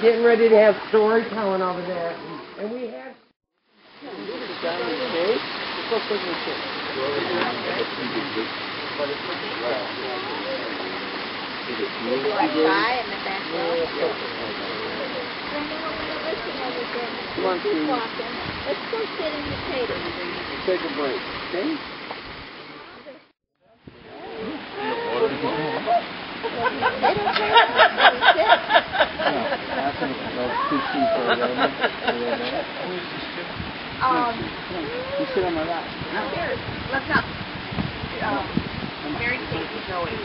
getting ready to have storytelling over there. And we have... Come on, Steve. Let's go sit in the table. Take a break, okay? You sit on my lap. Here, let's not. Very tasty, Joey.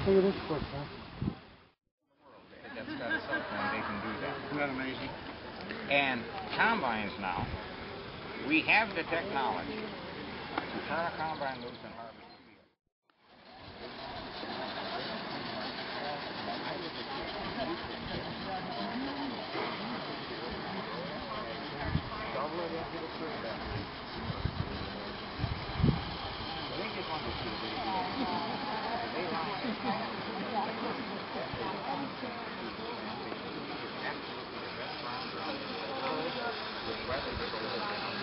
Look at this foot, huh? That's got a cell phone, they can do that. Isn't that amazing? And combines now, we have the technology to turn a combine loose and harvest a field. Double it into the tree bed. They just want to see the video. They like it. Absolutely the best farm around the world with weather that goes down.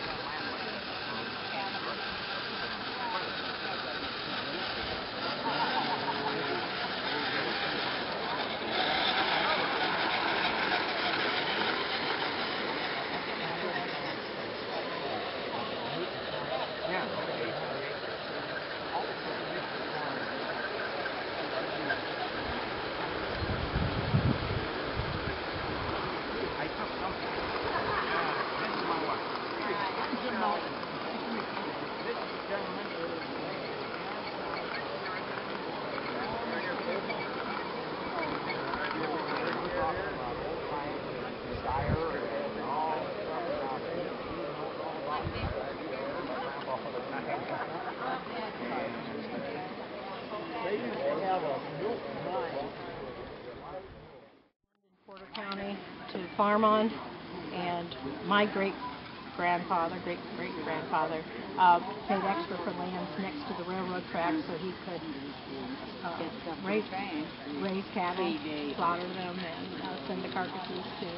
farm on, and my great-grandfather paid extra for land next to the railroad tracks so he could raise cattle, slaughter them, and send the carcasses to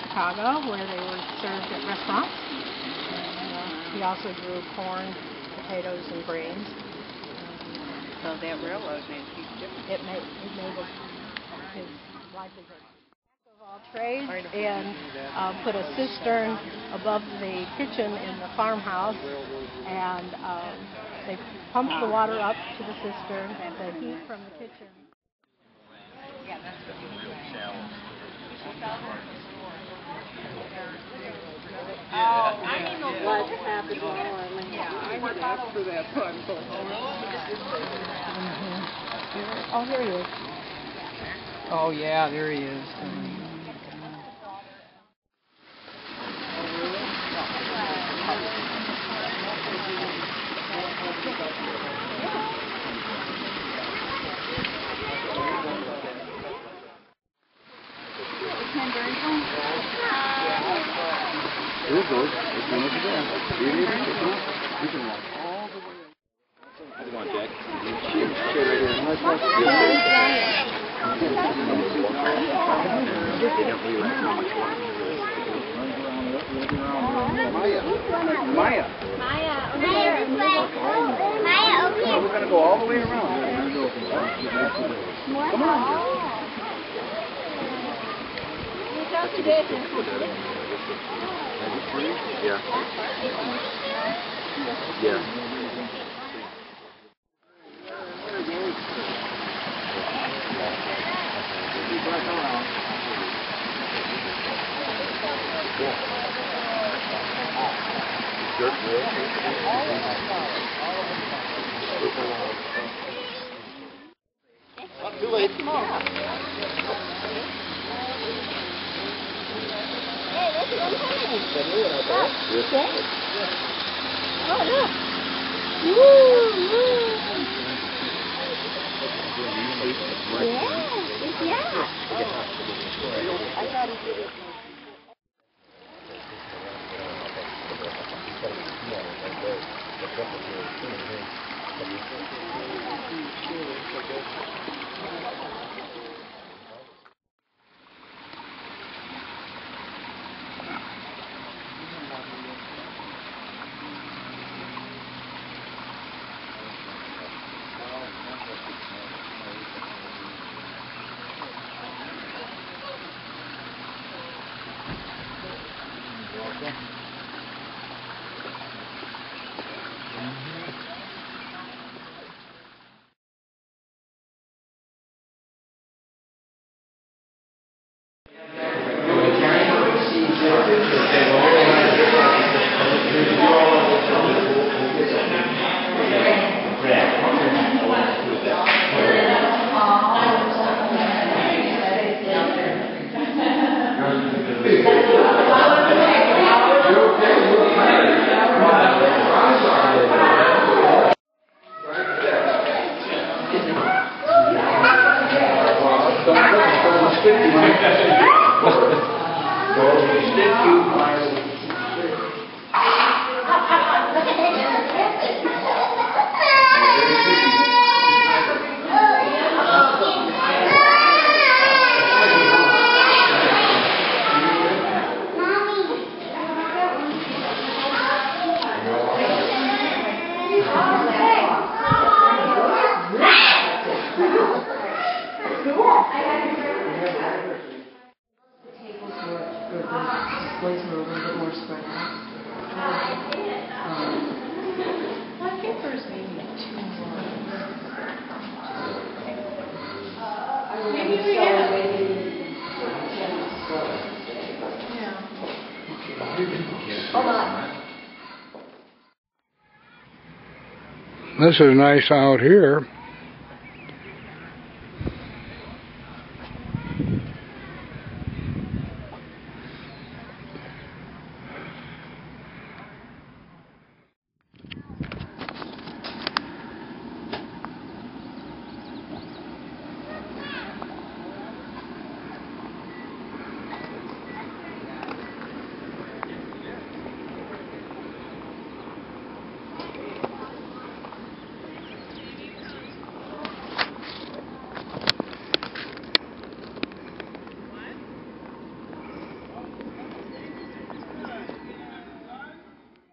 Chicago, where they were served at restaurants. And, he also grew corn, potatoes, and grains. So that railroad made a huge difference. It made his livelihood. Of all trades, and put a cistern above the kitchen in the farmhouse, and they pumped the water up to the cistern, and the heat from the kitchen. Yeah, that's what you were saying. Oh, I mean, what happened to Orleans? Yeah, I worked out for that fun. Oh, here he is. Oh, yeah, there he is. Here goes. It's one over there. Here it is. You can walk all the way. How's it going, Jack? Maya, over here. We're going to go all the way around. Come on. Yeah. Yeah. Not too late. This is nice out here.